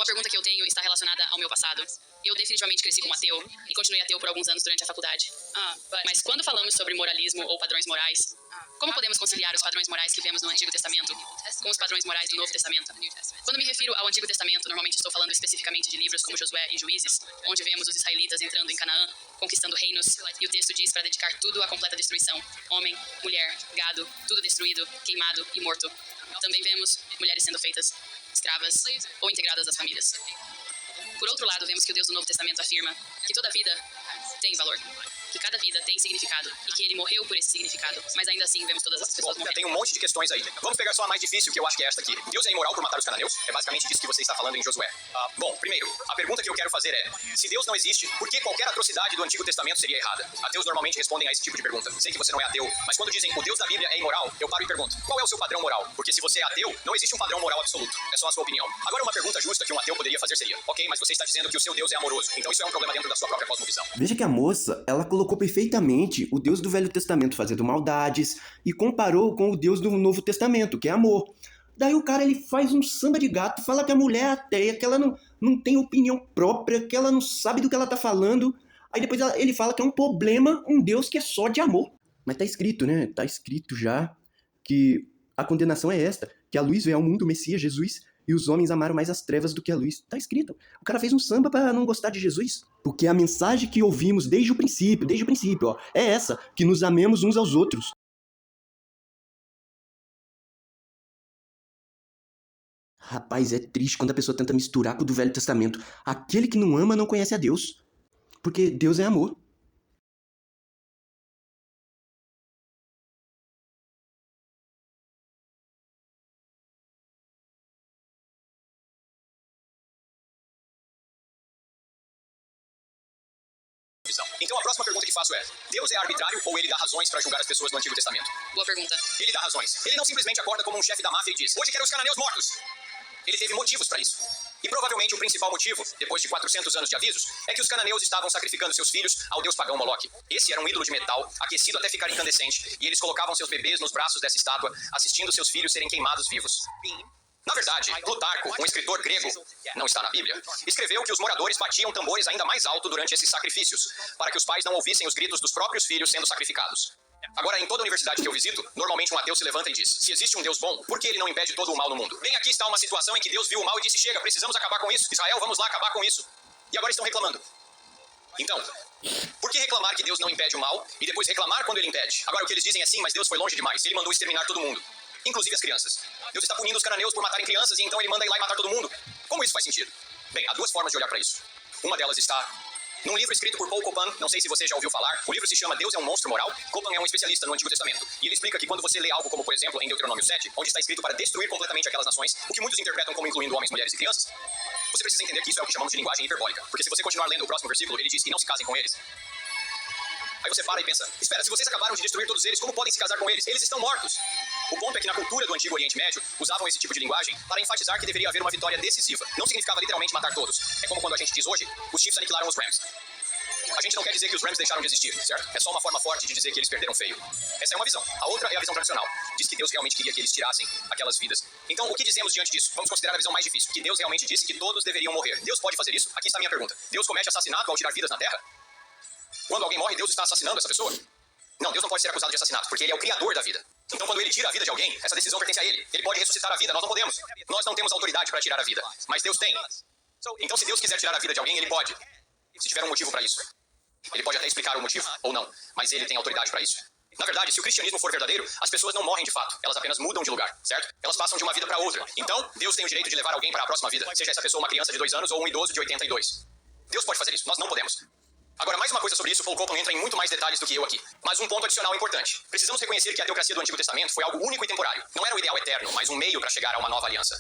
Uma pergunta que eu tenho está relacionada ao meu passado. Eu definitivamente cresci como ateu e continuei ateu por alguns anos durante a faculdade. Mas quando falamos sobre moralismo ou padrões morais, como podemos conciliar os padrões morais que vemos no Antigo Testamento com os padrões morais do Novo Testamento? Quando me refiro ao Antigo Testamento, normalmente estou falando especificamente de livros como Josué e Juízes, onde vemos os israelitas entrando em Canaã, conquistando reinos, e o texto diz para dedicar tudo à completa destruição. Homem, mulher, gado, tudo destruído, queimado e morto. Também vemos mulheres sendo feitas escravas ou integradas às famílias. Por outro lado, vemos que o Deus do Novo Testamento afirma que toda vida tem valor, que cada vida tem significado e que ele morreu por esse significado, mas ainda assim vemos todas as pessoas morrendo. Tem um monte de questões aí. Vamos pegar só a mais difícil, que eu acho que é esta aqui. Deus é imoral por matar os cananeus? É basicamente disso que você está falando em Josué. Bom, primeiro, a pergunta que eu quero fazer é: se Deus não existe, por que qualquer atrocidade do Antigo Testamento seria errada? Ateus normalmente respondem a esse tipo de pergunta. Sei que você não é ateu, mas quando dizem o Deus da Bíblia é imoral, eu paro e pergunto: qual é o seu padrão moral? Porque se você é ateu, não existe um padrão moral absoluto. É só a sua opinião. Agora, uma pergunta justa que um ateu poderia fazer seria: ok, mas você está dizendo que o seu Deus é amoroso, então isso é um problema dentro da sua própria cosmovisão. Veja que a moça, ela colocou perfeitamente o Deus do Velho Testamento fazendo maldades e comparou com o Deus do Novo Testamento, que é amor. Daí o cara, ele faz um samba de gato, fala que a mulher é ateia, que ela não tem opinião própria, que ela não sabe do que ela tá falando. Aí depois ele fala que é um problema um Deus que é só de amor. Mas tá escrito, né? Tá escrito já que a condenação é esta, que a luz veio ao mundo, o Messias, Jesus, e os homens amaram mais as trevas do que a luz. Tá escrito. O cara fez um samba pra não gostar de Jesus. Porque a mensagem que ouvimos desde o princípio, ó, é essa, que nos amemos uns aos outros. Rapaz, é triste quando a pessoa tenta misturar com o do Velho Testamento. Aquele que não ama não conhece a Deus. Porque Deus é amor. Então a próxima pergunta que faço é: Deus é arbitrário ou ele dá razões para julgar as pessoas no Antigo Testamento? Boa pergunta. Ele dá razões. Ele não simplesmente acorda como um chefe da máfia e diz: hoje quero os cananeus mortos. Ele teve motivos para isso. E provavelmente o principal motivo, depois de 400 anos de avisos, é que os cananeus estavam sacrificando seus filhos ao deus pagão Moloque. Esse era um ídolo de metal, aquecido até ficar incandescente, e eles colocavam seus bebês nos braços dessa estátua, assistindo seus filhos serem queimados vivos. Na verdade, Plutarco, um escritor grego, não está na Bíblia, escreveu que os moradores batiam tambores ainda mais alto durante esses sacrifícios, para que os pais não ouvissem os gritos dos próprios filhos sendo sacrificados. Agora, em toda universidade que eu visito, normalmente um ateu se levanta e diz: se existe um Deus bom, por que ele não impede todo o mal no mundo? Bem, aqui está uma situação em que Deus viu o mal e disse: chega, precisamos acabar com isso. Israel, vamos lá acabar com isso. E agora estão reclamando. Então, por que reclamar que Deus não impede o mal e depois reclamar quando ele impede? Agora, o que eles dizem é: sim, mas Deus foi longe demais. Ele mandou exterminar todo mundo, inclusive as crianças. Deus está punindo os cananeus por matarem crianças e então ele manda ir lá e matar todo mundo. Como isso faz sentido? Bem, há duas formas de olhar para isso. Uma delas está num livro escrito por Paul Copan, não sei se você já ouviu falar. O livro se chama Deus é um Monstro Moral. Copan é um especialista no Antigo Testamento. E ele explica que quando você lê algo como, por exemplo, em Deuteronômio 7, onde está escrito para destruir completamente aquelas nações, o que muitos interpretam como incluindo homens, mulheres e crianças, você precisa entender que isso é o que chamamos de linguagem hiperbólica. Porque se você continuar lendo o próximo versículo, ele diz: e não se casem com eles. Aí você para e pensa: espera, se vocês acabaram de destruir todos eles, como podem se casar com eles? Eles estão mortos. O ponto é que na cultura do Antigo Oriente Médio, usavam esse tipo de linguagem para enfatizar que deveria haver uma vitória decisiva. Não significava literalmente matar todos. É como quando a gente diz hoje: os Chiefs aniquilaram os Rams. A gente não quer dizer que os Rams deixaram de existir, certo? É só uma forma forte de dizer que eles perderam feio. Essa é uma visão. A outra é a visão tradicional. Diz que Deus realmente queria que eles tirassem aquelas vidas. Então, o que dizemos diante disso? Vamos considerar a visão mais difícil. Que Deus realmente disse que todos deveriam morrer. Deus pode fazer isso? Aqui está a minha pergunta. Deus comete assassinato ao tirar vidas na Terra? Quando alguém morre, Deus está assassinando essa pessoa? Não, Deus não pode ser acusado de assassinato, porque ele é o criador da vida. Então, quando ele tira a vida de alguém, essa decisão pertence a ele. Ele pode ressuscitar a vida, nós não podemos. Nós não temos autoridade para tirar a vida, mas Deus tem. Então, se Deus quiser tirar a vida de alguém, ele pode. Se tiver um motivo para isso. Ele pode até explicar o motivo, ou não, mas ele tem autoridade para isso. Na verdade, se o cristianismo for verdadeiro, as pessoas não morrem de fato, elas apenas mudam de lugar, certo? Elas passam de uma vida para outra. Então, Deus tem o direito de levar alguém para a próxima vida, seja essa pessoa uma criança de 2 anos ou um idoso de 82. Deus pode fazer isso, nós não podemos. Agora, mais uma coisa sobre isso, Paul Copan entra em muito mais detalhes do que eu aqui. Mas um ponto adicional importante. Precisamos reconhecer que a teocracia do Antigo Testamento foi algo único e temporário. Não era o ideal eterno, mas um meio para chegar a uma nova aliança.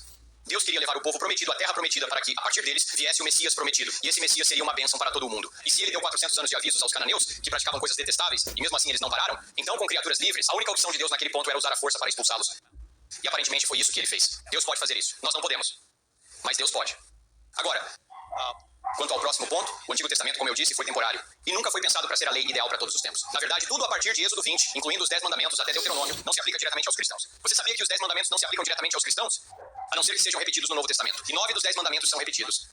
Deus queria levar o povo prometido à terra prometida para que, a partir deles, viesse o Messias prometido. E esse Messias seria uma bênção para todo o mundo. E se ele deu 400 anos de avisos aos cananeus, que praticavam coisas detestáveis, e mesmo assim eles não pararam, então, com criaturas livres, a única opção de Deus naquele ponto era usar a força para expulsá-los. E aparentemente foi isso que ele fez. Deus pode fazer isso. Nós não podemos. Mas Deus pode. Agora, quanto ao próximo ponto, o Antigo Testamento, como eu disse, foi temporário. E nunca foi pensado para ser a lei ideal para todos os tempos. Na verdade, tudo a partir de Êxodo 20, incluindo os 10 mandamentos até Deuteronômio, não se aplica diretamente aos cristãos. Você sabia que os 10 mandamentos não se aplicam diretamente aos cristãos? a não ser que sejam repetidos no Novo Testamento. E 9 dos 10 mandamentos são repetidos.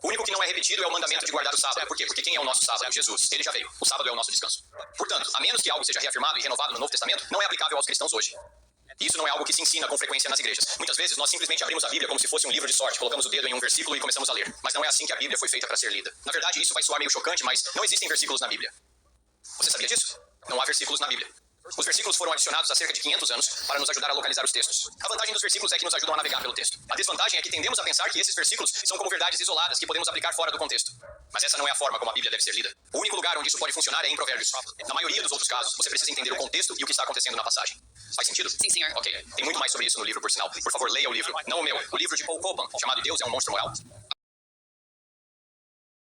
O único que não é repetido é o mandamento de guardar o sábado. Por quê? Porque quem é o nosso sábado? Jesus. Ele já veio. O sábado é o nosso descanso. Portanto, a menos que algo seja reafirmado e renovado no Novo Testamento, não é aplicável aos cristãos hoje. E isso não é algo que se ensina com frequência nas igrejas. Muitas vezes nós simplesmente abrimos a Bíblia como se fosse um livro de sorte, colocamos o dedo em um versículo e começamos a ler. Mas não é assim que a Bíblia foi feita para ser lida. Na verdade, isso vai soar meio chocante, mas não existem versículos na Bíblia. Você sabia disso? Não há versículos na Bíblia. Os versículos foram adicionados há cerca de 500 anos para nos ajudar a localizar os textos. A vantagem dos versículos é que nos ajudam a navegar pelo texto. A desvantagem é que tendemos a pensar que esses versículos são como verdades isoladas que podemos aplicar fora do contexto. Mas essa não é a forma como a Bíblia deve ser lida. O único lugar onde isso pode funcionar é em Provérbios. Na maioria dos outros casos, você precisa entender o contexto e o que está acontecendo na passagem. Faz sentido? Sim, senhor. Ok. Tem muito mais sobre isso no livro, por sinal. Por favor, leia o livro. Não o meu. O livro de Paul Copan, chamado Deus é um Monstro Moral.